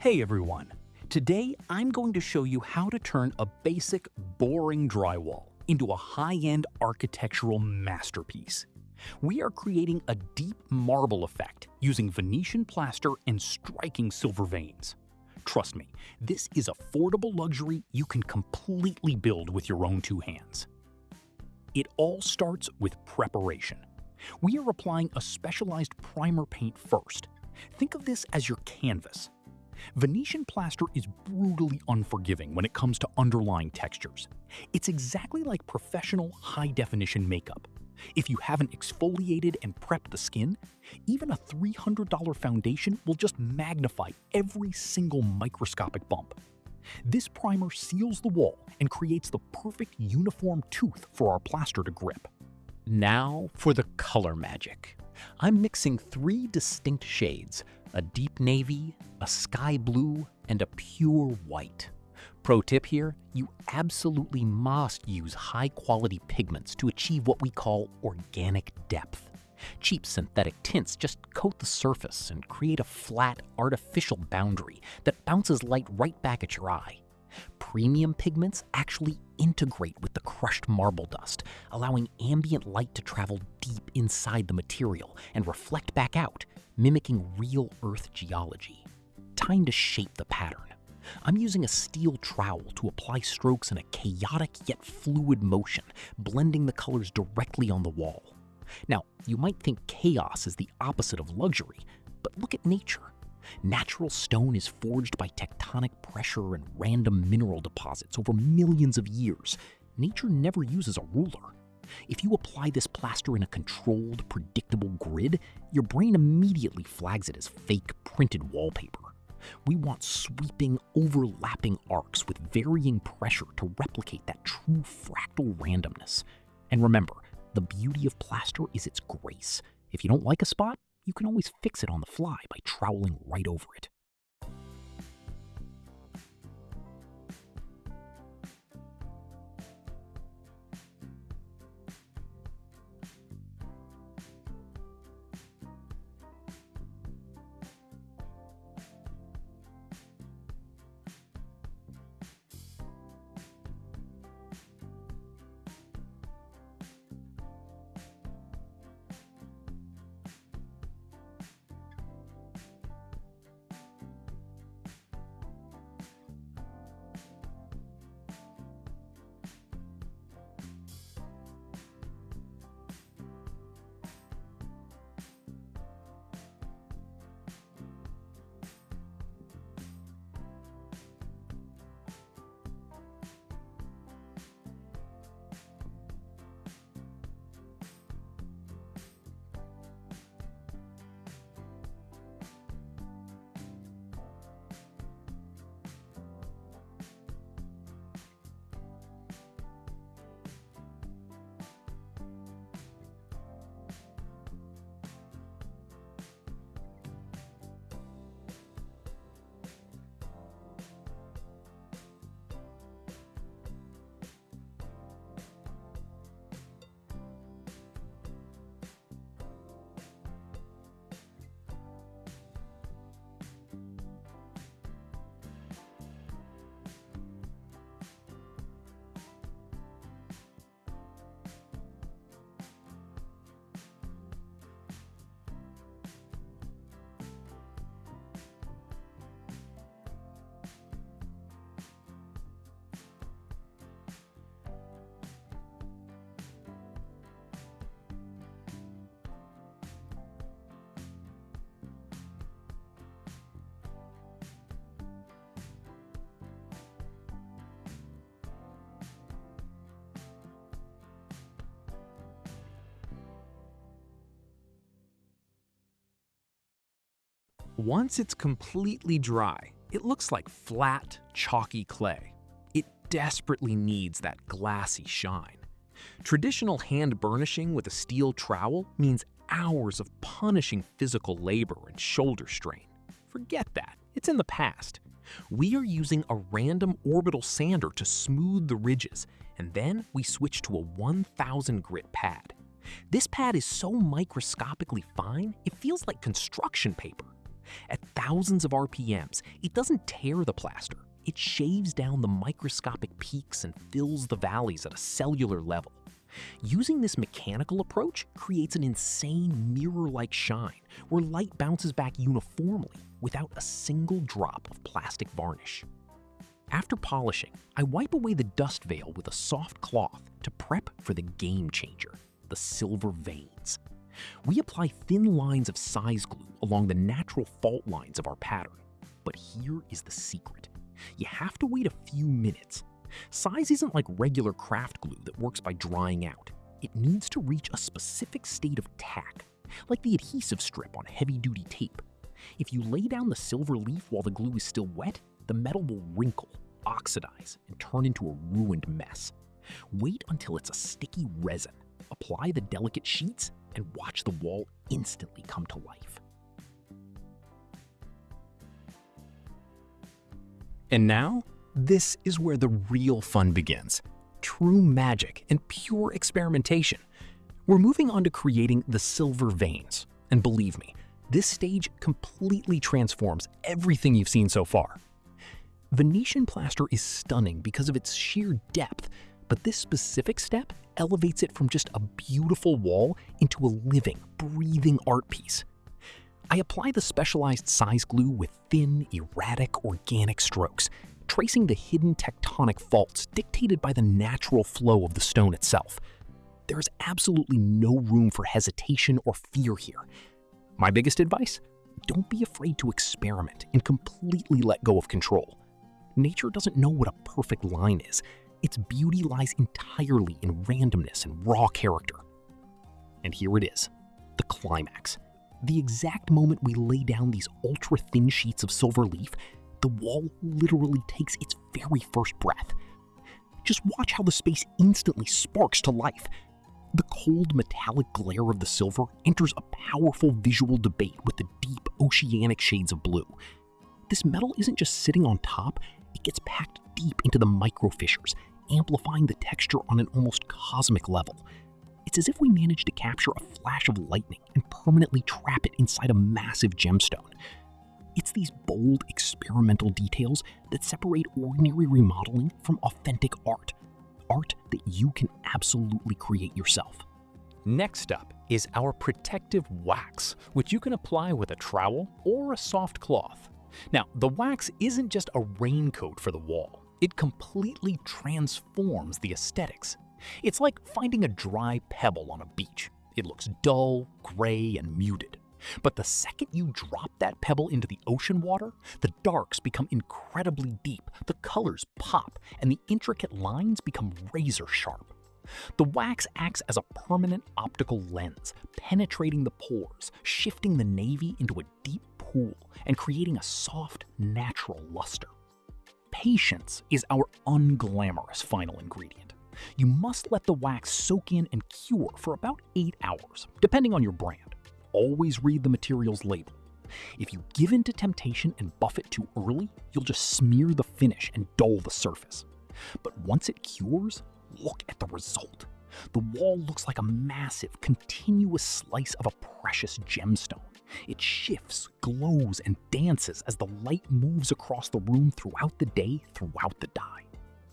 Hey everyone! Today I'm going to show you how to turn a basic, boring drywall into a high-end architectural masterpiece. We are creating a deep marble effect using Venetian plaster and striking silver veins. Trust me, this is affordable luxury you can completely build with your own two hands. It all starts with preparation. We are applying a specialized primer paint first. Think of this as your canvas. Venetian plaster is brutally unforgiving when it comes to underlying textures. It's exactly like professional high-definition makeup. If you haven't exfoliated and prepped the skin, even a $300 foundation will just magnify every single microscopic bump. This primer seals the wall and creates the perfect uniform tooth for our plaster to grip. Now for the color magic. I'm mixing three distinct shades: a deep navy, a sky blue, and a pure white. Pro tip here, you absolutely must use high-quality pigments to achieve what we call organic depth. Cheap synthetic tints just coat the surface and create a flat, artificial boundary that bounces light right back at your eye. Premium pigments actually integrate with the crushed marble dust, allowing ambient light to travel deep inside the material and reflect back out, mimicking real Earth geology. Time to shape the pattern. I'm using a steel trowel to apply strokes in a chaotic yet fluid motion, blending the colors directly on the wall. Now, you might think chaos is the opposite of luxury, but look at nature. Natural stone is forged by tectonic pressure and random mineral deposits over millions of years. Nature never uses a ruler. If you apply this plaster in a controlled, predictable grid, your brain immediately flags it as fake printed wallpaper. We want sweeping, overlapping arcs with varying pressure to replicate that true fractal randomness. And remember, the beauty of plaster is its grace. If you don't like a spot, you can always fix it on the fly by troweling right over it. Once it's completely dry, it looks like flat, chalky clay. It desperately needs that glassy shine. Traditional hand burnishing with a steel trowel means hours of punishing physical labor and shoulder strain. Forget that, it's in the past. We are using a random orbital sander to smooth the ridges, and then we switch to a 1000 grit pad. This pad is so microscopically fine, it feels like construction paper. At thousands of RPMs, it doesn't tear the plaster. It shaves down the microscopic peaks and fills the valleys at a cellular level. Using this mechanical approach creates an insane mirror-like shine where light bounces back uniformly without a single drop of plastic varnish. After polishing, I wipe away the dust veil with a soft cloth to prep for the game changer, the silver veins. We apply thin lines of size glue along the natural fault lines of our pattern. But here is the secret. You have to wait a few minutes. Size isn't like regular craft glue that works by drying out. It needs to reach a specific state of tack, like the adhesive strip on heavy-duty tape. If you lay down the silver leaf while the glue is still wet, the metal will wrinkle, oxidize, and turn into a ruined mess. Wait until it's a sticky resin. Apply the delicate sheets and watch the wall instantly come to life. And now, this is where the real fun begins. True magic and pure experimentation. We're moving on to creating the silver veins. And believe me, this stage completely transforms everything you've seen so far. Venetian plaster is stunning because of its sheer depth, but this specific step elevates it from just a beautiful wall into a living, breathing art piece. I apply the specialized size glue with thin, erratic, organic strokes, tracing the hidden tectonic faults dictated by the natural flow of the stone itself. There is absolutely no room for hesitation or fear here. My biggest advice? Don't be afraid to experiment and completely let go of control. Nature doesn't know what a perfect line is. Its beauty lies entirely in randomness and raw character. And here it is, the climax. The exact moment we lay down these ultra-thin sheets of silver leaf, the wall literally takes its very first breath. Just watch how the space instantly sparks to life. The cold metallic glare of the silver enters a powerful visual debate with the deep oceanic shades of blue. This metal isn't just sitting on top, it gets packed deep into the micro fissures, amplifying the texture on an almost cosmic level. It's as if we managed to capture a flash of lightning and permanently trap it inside a massive gemstone. It's these bold, experimental details that separate ordinary remodeling from authentic art. Art that you can absolutely create yourself. Next up is our protective wax, which you can apply with a trowel or a soft cloth. Now, the wax isn't just a raincoat for the wall. It completely transforms the aesthetics. It's like finding a dry pebble on a beach. It looks dull, gray, and muted. But the second you drop that pebble into the ocean water, the darks become incredibly deep, the colors pop, and the intricate lines become razor sharp. The wax acts as a permanent optical lens, penetrating the pores, shifting the navy into a deep pool, and creating a soft, natural luster. Patience is our unglamorous final ingredient. You must let the wax soak in and cure for about 8 hours, depending on your brand. Always read the material's label. If you give in to temptation and buff it too early, you'll just smear the finish and dull the surface. But once it cures, look at the result. The wall looks like a massive, continuous slice of a precious gemstone. It shifts, glows, and dances as the light moves across the room throughout the day, throughout the dye.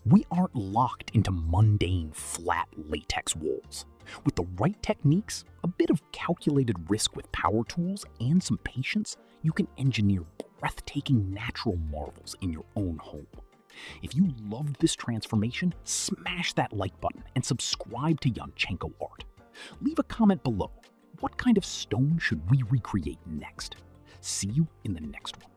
We aren't locked into mundane, flat latex walls. With the right techniques, a bit of calculated risk with power tools, and some patience, you can engineer breathtaking natural marvels in your own home. If you loved this transformation, smash that like button and subscribe to Yanchenko Art. Leave a comment below. What kind of stone should we recreate next? See you in the next one.